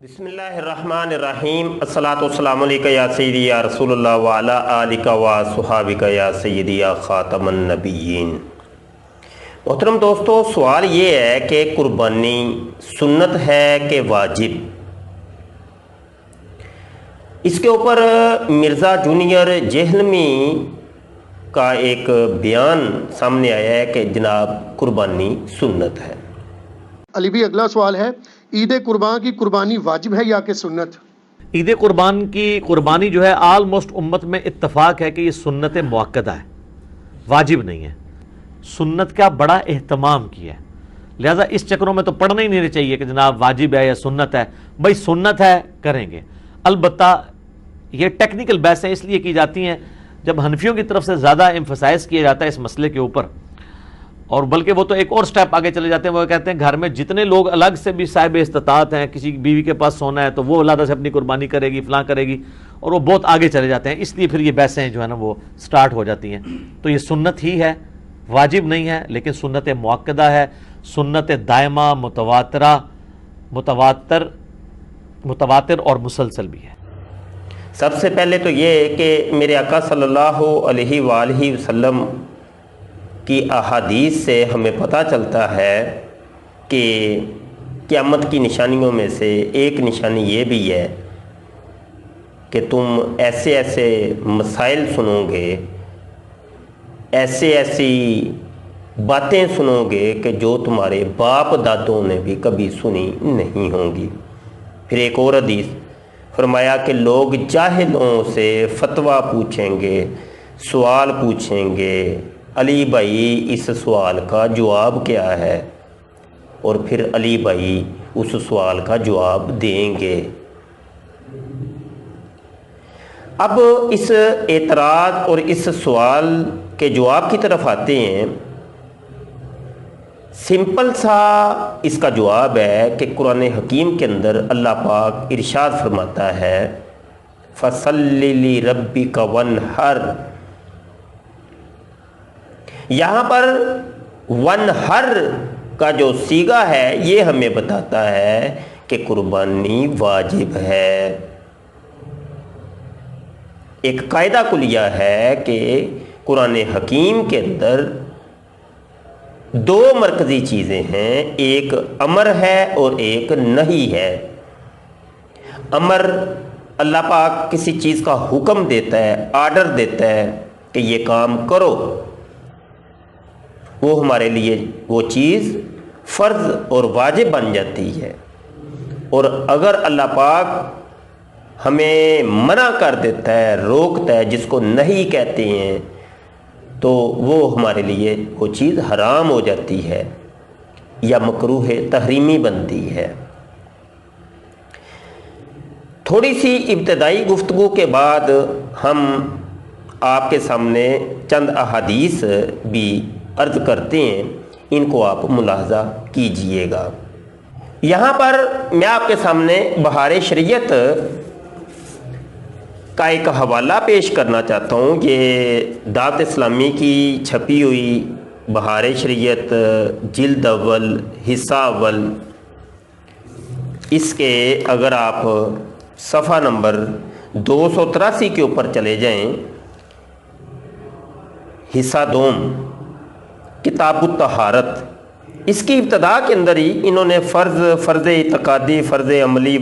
بسم اللہ الرحمن الرحیم الصلاۃ والسلام علیکہ یا سیدی یا رسول اللہ وعلی آلکہ و صحابکہ یا سیدی یا خاتم النبیین۔ محترم دوستو، سوال یہ ہے کہ قربانی سنت ہے کہ واجب؟ اس کے اوپر مرزا جونیئر جہلمی کا ایک بیان سامنے آیا ہے کہ جناب قربانی سنت ہے۔ علی بھی اگلا سوال ہے، عید قربان کی قربانی واجب ہے یا کہ سنت؟ عید قربان کی قربانی جو ہے آلموسٹ امت میں اتفاق ہے کہ یہ سنت مؤکدہ ہے، واجب نہیں ہے۔ سنت کا بڑا اہتمام کیا ہے، لہذا اس چکروں میں تو پڑھنا ہی نہیں چاہیے کہ جناب واجب ہے یا سنت ہے۔ بھائی سنت ہے کریں گے، البتہ یہ ٹیکنیکل بحثیں اس لیے کی جاتی ہیں جب حنفیوں کی طرف سے زیادہ ایمفسائز کیا جاتا ہے اس مسئلے کے اوپر، اور بلکہ وہ تو ایک اور سٹیپ آگے چلے جاتے ہیں۔ وہ کہتے ہیں گھر میں جتنے لوگ الگ سے بھی صاحب استطاعت ہیں، کسی بیوی کے پاس سونا ہے تو وہ علیحدہ سے اپنی قربانی کرے گی، فلاں کرے گی، اور وہ بہت آگے چلے جاتے ہیں۔ اس لیے پھر یہ بحثیں جو ہے نا وہ سٹارٹ ہو جاتی ہیں۔ تو یہ سنت ہی ہے، واجب نہیں ہے، لیکن سنت مؤکدہ ہے، سنت دائمہ، متواتر اور مسلسل بھی ہے۔ سب سے پہلے تو یہ ہے کہ میرے آقا صلی اللہ علیہ وآلہ وسلم کی احادیث سے ہمیں پتہ چلتا ہے کہ قیامت کی نشانیوں میں سے ایک نشانی یہ بھی ہے کہ تم ایسے ایسے مسائل سنو گے، ایسی باتیں سنو گے کہ جو تمہارے باپ دادوں نے بھی کبھی سنی نہیں ہوں گی۔ پھر ایک اور حدیث فرمایا کہ لوگ جاہلوں سے فتویٰ پوچھیں گے، سوال پوچھیں گے، علی بھائی اس سوال کا جواب کیا ہے، اور پھر علی بھائی اس سوال کا جواب دیں گے۔ اب اس اعتراض اور اس سوال کے جواب کی طرف آتے ہیں۔ سمپل سا اس کا جواب ہے کہ قرآن حکیم کے اندر اللہ پاک ارشاد فرماتا ہے فَصَلِّ لِرَبِّكَ وَانْحَرْ۔ یہاں پر ونہر کا جو صیغہ ہے یہ ہمیں بتاتا ہے کہ قربانی واجب ہے۔ ایک قاعدہ کلیہ ہے کہ قرآن حکیم کے اندر دو مرکزی چیزیں ہیں، ایک امر ہے اور ایک نہی ہے۔ امر، اللہ پاک کسی چیز کا حکم دیتا ہے، آرڈر دیتا ہے کہ یہ کام کرو، وہ ہمارے لیے وہ چیز فرض اور واجب بن جاتی ہے۔ اور اگر اللہ پاک ہمیں منع کر دیتا ہے، روکتا ہے، جس کو نہیں کہتے ہیں، تو وہ ہمارے لیے وہ چیز حرام ہو جاتی ہے یا مکروہ تحریمی بنتی ہے۔ تھوڑی سی ابتدائی گفتگو کے بعد ہم آپ کے سامنے چند احادیث بھی عرض کرتے ہیں، ان کو آپ ملاحظہ کیجئے گا۔ یہاں پر میں آپ کے سامنے بہار شریعت کا ایک حوالہ پیش کرنا چاہتا ہوں۔ یہ دعوت اسلامی کی چھپی ہوئی بہار شریعت جلد اول حصہ اول، اس کے اگر آپ صفحہ نمبر 283 کے اوپر چلے جائیں، حصہ دوم کتاب الطہارت، اس کی ابتدا کے اندر ہی انہوں نے فرض اعتقادی، فرض عملی،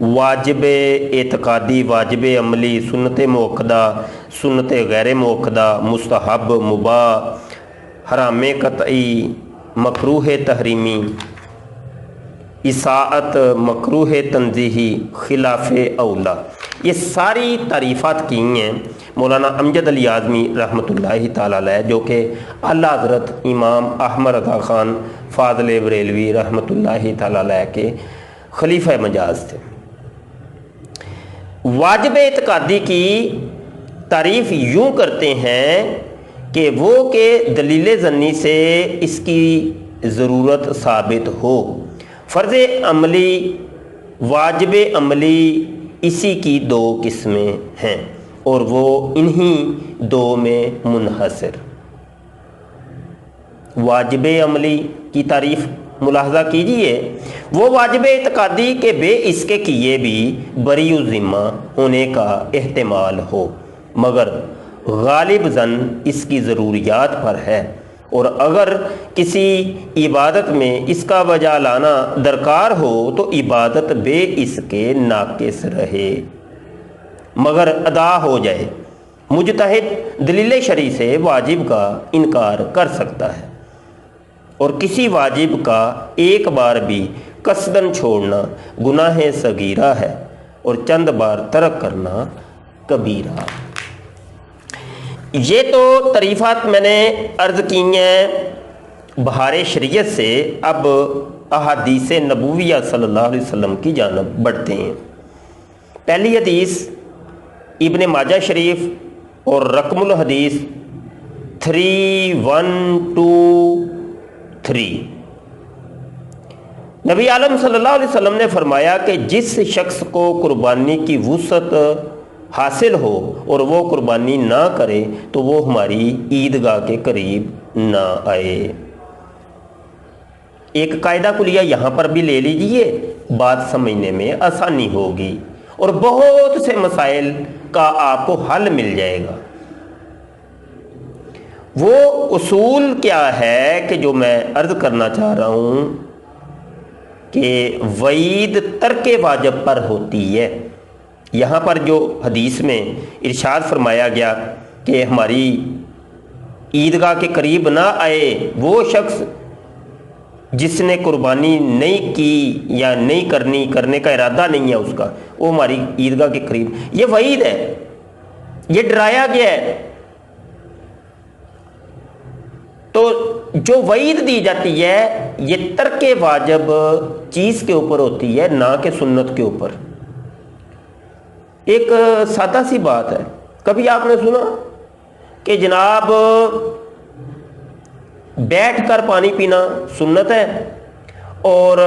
واجب اعتقادی، واجب عملی، سنت موقدہ، سنت غیر موقدہ، مستحب، مباح، حرام قطعی، مکروہ تحریمی، اصاعت، مکروہ تنزیہی، خلاف اولا، یہ ساری تعریفات کی ہیں مولانا امجد علی اعظمی رحمۃ اللہ تعالی علیہ، جو کہ اعلیٰ حضرت امام احمد رضا خان فاضل بریلوی رحمۃ اللہ تعالی علیہ کے خلیفہ مجاز تھے۔ واجب اعتقادی کی تعریف یوں کرتے ہیں کہ وہ کہ دلیل ظنی سے اس کی ضرورت ثابت ہو۔ فرض عملی، واجب عملی، اسی کی دو قسمیں ہیں اور وہ انہی دو میں منحصر۔ واجب عملی کی تعریف ملاحظہ کیجئے وہ واجب اعتقادی کے بے اس کے کیے بھی بری ذمہ ہونے کا احتمال ہو، مگر غالب ظن اس کی ضروریات پر ہے، اور اگر کسی عبادت میں اس کا وجہ لانا درکار ہو تو عبادت بے اس کے ناقص رہے مگر ادا ہو جائے۔ مجتہد دلیل شرعی سے واجب کا انکار کر سکتا ہے، اور کسی واجب کا ایک بار بھی قصداً چھوڑنا گناہ صغیرہ ہے، اور چند بار ترک کرنا کبیرہ۔ یہ تو تعریفات میں نے عرض کی ہیں بہار شریعت سے۔ اب احادیث نبویہ صلی اللہ علیہ وسلم کی جانب بڑھتے ہیں۔ پہلی حدیث ابن ماجہ شریف اور رقم الحدیث 3123۔ نبی عالم صلی اللہ علیہ وسلم نے فرمایا کہ جس شخص کو قربانی کی وسعت حاصل ہو اور وہ قربانی نہ کرے تو وہ ہماری عیدگاہ کے قریب نہ آئے۔ ایک قاعدہ کلیہ یہاں پر بھی لے لیجئے، بات سمجھنے میں آسانی ہوگی اور بہت سے مسائل کا آپ کو حل مل جائے گا۔ وہ اصول کیا ہے کہ جو میں عرض کرنا چاہ رہا ہوں کہ وعید ترک واجب پر ہوتی ہے۔ یہاں پر جو حدیث میں ارشاد فرمایا گیا کہ ہماری عیدگاہ کے قریب نہ آئے وہ شخص جس نے قربانی نہیں کی یا نہیں کرنے کا ارادہ نہیں ہے اس کا، وہ ہماری عیدگاہ کے قریب، یہ وعید ہے، یہ ڈرایا گیا ہے۔ تو جو وعید دی جاتی ہے یہ ترک واجب چیز کے اوپر ہوتی ہے، نہ کہ سنت کے اوپر۔ ایک سادہ سی بات ہے، کبھی آپ نے سنا کہ جناب بیٹھ کر پانی پینا سنت ہے اور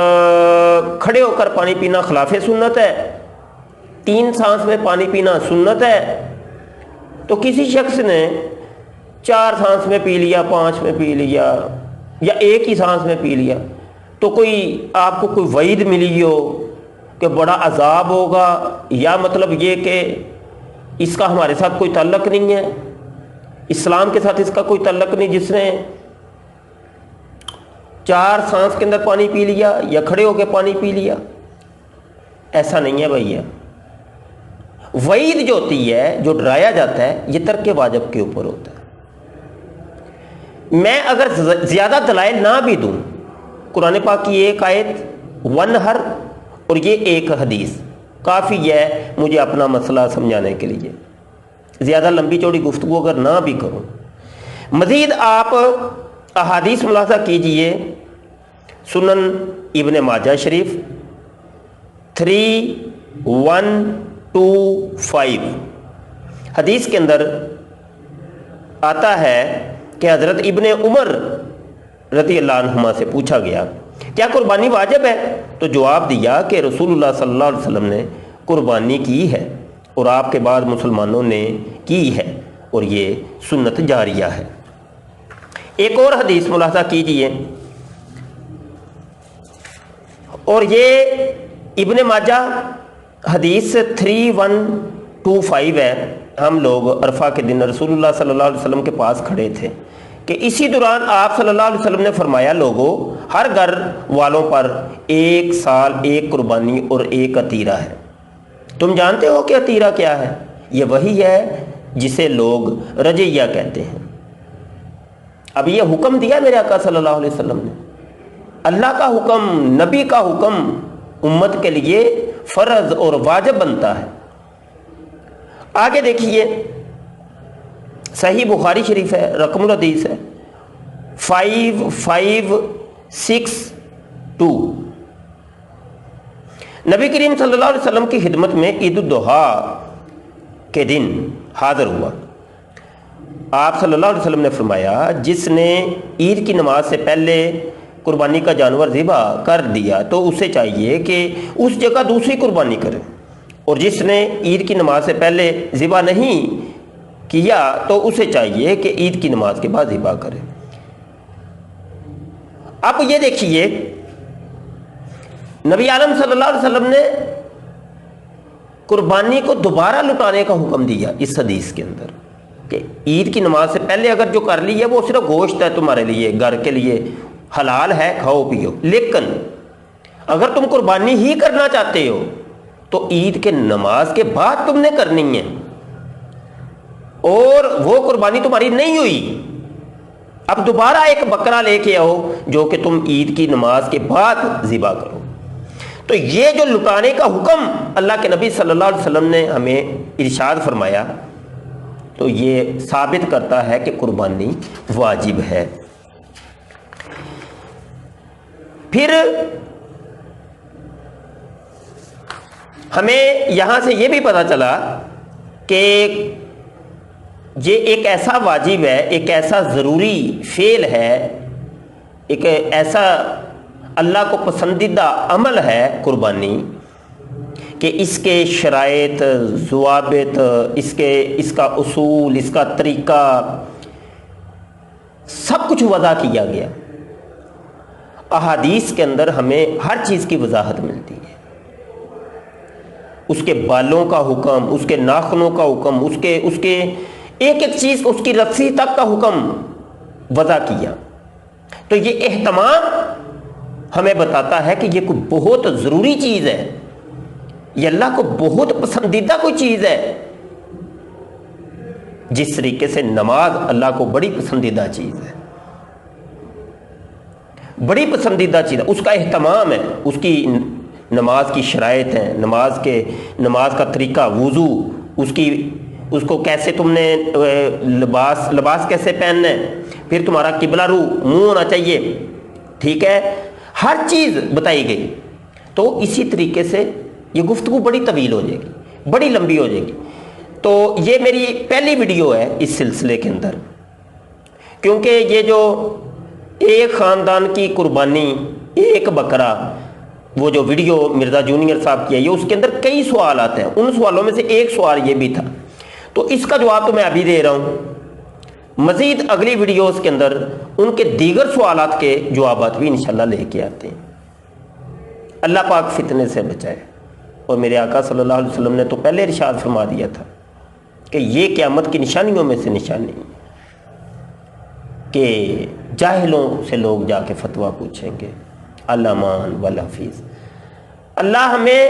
کھڑے ہو کر پانی پینا خلاف سنت ہے، 3 سانس میں پانی پینا سنت ہے، تو کسی شخص نے 4 سانس میں پی لیا، 5 میں پی لیا، یا ایک ہی سانس میں پی لیا، تو کوئی آپ کو کوئی وعید ملی ہو کہ بڑا عذاب ہوگا، یا مطلب یہ کہ اس کا ہمارے ساتھ کوئی تعلق نہیں ہے، اسلام کے ساتھ اس کا کوئی تعلق نہیں، جس نے 4 سانس کے اندر پانی پی لیا یا کھڑے ہو کے پانی پی لیا، ایسا نہیں ہے بھیا۔ وعید جو ہوتی ہے، جو ڈرایا جاتا ہے، یہ ترک واجب کے اوپر ہوتا ہے۔ میں اگر زیادہ دلائل نہ بھی دوں، قرآن پاک کی ایک آیت، ونہر، اور یہ ایک حدیث کافی ہے مجھے اپنا مسئلہ سمجھانے کے لیے، زیادہ لمبی چوڑی گفتگو اگر نہ بھی کروں۔ مزید آپ احادیث ملاحظہ کیجئے، سنن ابن ماجہ شریف 3125 حدیث کے اندر آتا ہے کہ حضرت ابن عمر رضی اللہ عنہما سے پوچھا گیا کیا قربانی واجب ہے؟ تو جواب دیا کہ رسول اللہ صلی اللہ علیہ وسلم نے قربانی کی ہے اور آپ کے بعد مسلمانوں نے کی ہے اور یہ سنت جاریہ ہے۔ ایک اور حدیث ملاحظہ کیجئے، اور یہ ابن ماجہ حدیث 3125 ہے۔ ہم لوگ عرفہ کے دن رسول اللہ صلی اللہ علیہ وسلم کے پاس کھڑے تھے کہ اسی دوران آپ صلی اللہ علیہ وسلم نے فرمایا، لوگوں ہر گھر والوں پر 1 سال 1 قربانی اور 1 عطیرہ ہے۔ تم جانتے ہو کہ عطیرہ کیا ہے؟ یہ وہی ہے جسے لوگ رجیہ کہتے ہیں۔ اب یہ حکم دیا میرے آقا صلی اللہ علیہ وسلم نے، اللہ کا حکم، نبی کا حکم امت کے لیے فرض اور واجب بنتا ہے۔ آگے دیکھیے، صحیح بخاری شریف ہے، رقم الحدیث ہے 5562۔ نبی کریم صلی اللہ علیہ وسلم کی خدمت میں عید الضحیٰ کے دن حاضر ہوا۔ آپ صلی اللہ علیہ وسلم نے فرمایا، جس نے عید کی نماز سے پہلے قربانی کا جانور ذبح کر دیا تو اسے چاہیے کہ اس جگہ دوسری قربانی کرے، اور جس نے عید کی نماز سے پہلے ذبح نہیں کیا تو اسے چاہیے کہ عید کی نماز کے بعد ذبح کرے۔ اب یہ دیکھیے نبی عالم صلی اللہ علیہ وسلم نے قربانی کو دوبارہ لٹانے کا حکم دیا اس حدیث کے اندر کہ عید کی نماز سے پہلے اگر جو کر لی ہے وہ صرف گوشت ہے تمہارے لیے، گھر کے لیے حلال ہے، کھاؤ پیو، لیکن اگر تم قربانی ہی کرنا چاہتے ہو تو عید کے نماز کے بعد تم نے کرنی ہے، اور وہ قربانی تمہاری نہیں ہوئی، اب دوبارہ ایک بکرا لے کے آؤ جو کہ تم عید کی نماز کے بعد ذبح کرو۔ تو یہ جو لٹانے کا حکم اللہ کے نبی صلی اللہ علیہ وسلم نے ہمیں ارشاد فرمایا تو یہ ثابت کرتا ہے کہ قربانی واجب ہے۔ پھر ہمیں یہاں سے یہ بھی پتہ چلا کہ یہ ایک ایسا واجب ہے، ایک ایسا ضروری فعل ہے، ایک ایسا اللہ کو پسندیدہ عمل ہے قربانی کہ اس کے شرائط، ضوابط، اس کا اصول، اس کا طریقہ سب کچھ وضع کیا گیا۔ احادیث کے اندر ہمیں ہر چیز کی وضاحت ملتی ہے، اس کے بالوں کا حکم، اس کے ناخنوں کا حکم، اس کے ایک ایک چیز، اس کی رسی تک کا حکم وضع کیا۔ تو یہ اہتمام ہمیں بتاتا ہے کہ یہ کوئی بہت ضروری چیز ہے، یہ اللہ کو بہت پسندیدہ کوئی چیز ہے، جس طریقے سے نماز اللہ کو بڑی پسندیدہ چیز ہے، بڑی پسندیدہ چیز ہے، اس کا اہتمام ہے، اس کی نماز کی شرائط ہیں، نماز کا طریقہ، وضو، اس کو کیسے تم نے لباس کیسے پہننا ہے، پھر تمہارا قبلہ رو منہ ہونا چاہیے، ٹھیک ہے، ہر چیز بتائی گئی۔ تو اسی طریقے سے یہ گفتگو بڑی طویل ہو جائے گی، بڑی لمبی ہو جائے گی۔ تو یہ میری پہلی ویڈیو ہے اس سلسلے کے اندر، کیونکہ یہ جو ایک خاندان کی قربانی، ایک بکرا، وہ جو ویڈیو مرزا جونیئر صاحب کی ہے، یہ اس کے اندر کئی سوالات ہیں، ان سوالوں میں سے ایک سوال یہ بھی تھا، تو اس کا جواب تو میں ابھی دے رہا ہوں، مزید اگلی ویڈیوز کے اندر ان کے دیگر سوالات کے جوابات بھی انشاءاللہ لے کے آتے ہیں۔ اللہ پاک فتنے سے بچائے، اور میرے آقا صلی اللہ علیہ وسلم نے تو پہلے ارشاد فرما دیا تھا کہ یہ قیامت کی نشانیوں میں سے نشانی ہے کہ جاہلوں سے لوگ جا کے فتویٰ پوچھیں گے، علمان والحفیظ۔ اللہ ہمیں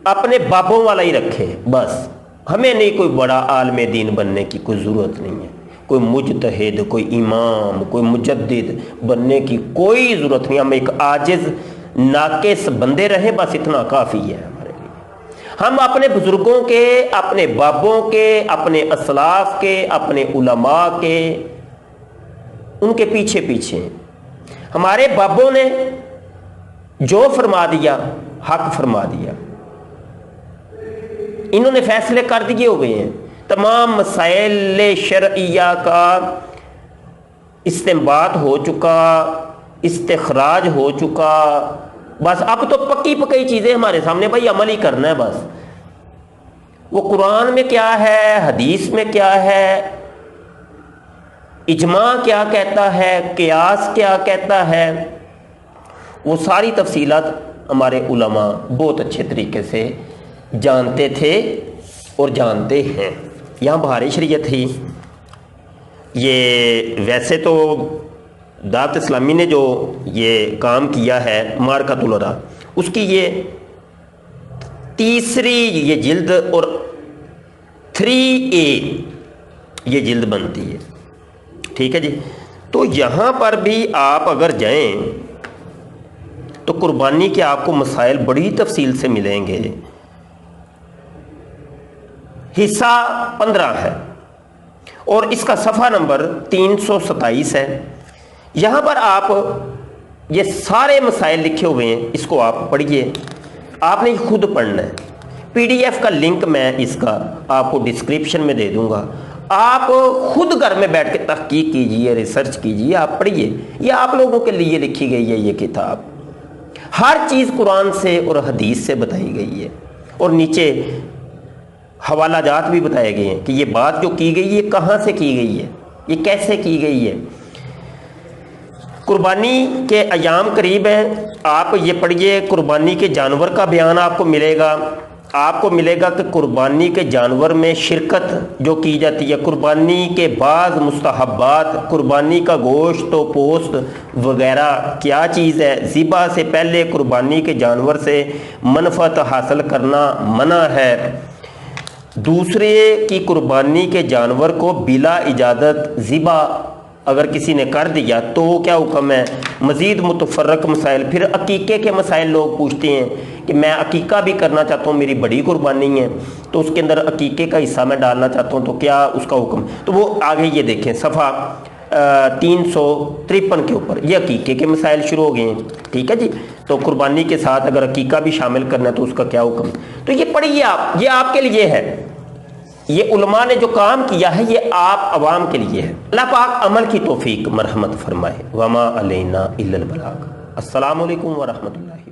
اپنے بابوں والا ہی رکھے، بس ہمیں نہیں کوئی بڑا عالم دین بننے کی کوئی ضرورت نہیں ہے، کوئی مجتہد، کوئی امام، کوئی مجدد بننے کی کوئی ضرورت نہیں، ہم ایک عاجز ناقص بندے رہیں، بس اتنا کافی ہے ہمارے لیے۔ ہم اپنے بزرگوں کے، اپنے بابوں کے، اپنے اسلاف کے، اپنے علماء کے، ان کے پیچھے پیچھے ہیں۔ ہمارے بابوں نے جو فرما دیا حق فرما دیا، انہوں نے فیصلے کر دیے ہوئے ہیں، تمام مسائل شرعیہ کا استنباط ہو چکا، استخراج ہو چکا، بس اب تو پکی پکی چیزیں ہمارے سامنے، بھائی عمل ہی کرنا ہے بس۔ وہ قرآن میں کیا ہے، حدیث میں کیا ہے، اجماع کیا کہتا ہے، قیاس کیا کہتا ہے، وہ ساری تفصیلات ہمارے علماء بہت اچھے طریقے سے جانتے تھے اور جانتے ہیں۔ یہاں بہار شریعت ہی، یہ ویسے تو دعوت اسلامی نے جو یہ کام کیا ہے معرکۃ العریٰ، اس کی یہ تیسری یہ جلد اور 3A یہ جلد بنتی ہے، ٹھیک ہے جی۔ تو یہاں پر بھی آپ اگر جائیں تو قربانی کے آپ کو مسائل بڑی تفصیل سے ملیں گے۔ حصہ 15 ہے اور اس کا صفحہ نمبر 327 ہے۔ یہاں پر آپ یہ سارے مسائل لکھے ہوئے ہیں، اس کو آپ پڑھیے، آپ نے خود پڑھنا ہے۔ PDF کا لنک میں اس کا آپ کو ڈسکرپشن میں دے دوں گا، آپ خود گھر میں بیٹھ کے تحقیق کیجئے، ریسرچ کیجئے، آپ پڑھیے۔ یہ آپ لوگوں کے لیے لکھی گئی ہے یہ کتاب، ہر چیز قرآن سے اور حدیث سے بتائی گئی ہے، اور نیچے حوالہ جات بھی بتائے گئے ہیں کہ یہ بات جو کی گئی ہے کہاں سے کی گئی ہے، یہ کیسے کی گئی ہے۔ قربانی کے ایام قریب ہیں، آپ یہ پڑھیے، قربانی کے جانور کا بیان آپ کو ملے گا، آپ کو ملے گا کہ قربانی کے جانور میں شرکت جو کی جاتی ہے، قربانی کے بعض مستحبات، قربانی کا گوشت و پوست وغیرہ کیا چیز ہے، ذبح سے پہلے قربانی کے جانور سے منفعت حاصل کرنا منع ہے، دوسرے کی قربانی کے جانور کو بلا اجازت ذبح اگر کسی نے کر دیا تو کیا حکم ہے، مزید متفرق مسائل۔ پھر عقیقے کے مسائل لوگ پوچھتے ہیں کہ میں عقیقہ بھی کرنا چاہتا ہوں، میری بڑی قربانی ہے تو اس کے اندر عقیقے کا حصہ میں ڈالنا چاہتا ہوں تو کیا اس کا حکم، تو وہ آگے یہ دیکھیں صفحہ 353 کے اوپر یہ عقیقے کے مسائل شروع ہو گئے ہیں، ٹھیک ہے جی۔ تو قربانی کے ساتھ اگر عقیقہ بھی شامل کرنا ہے تو اس کا کیا حکم، تو یہ پڑھیے آپ، یہ آپ کے لیے ہے، یہ علماء نے جو کام کیا ہے یہ آپ عوام کے لیے ہے۔ اللہ پاک عمل کی توفیق مرحمت فرمائے۔ وما علینا الا البلاغ۔ السلام علیکم ورحمۃ اللہ۔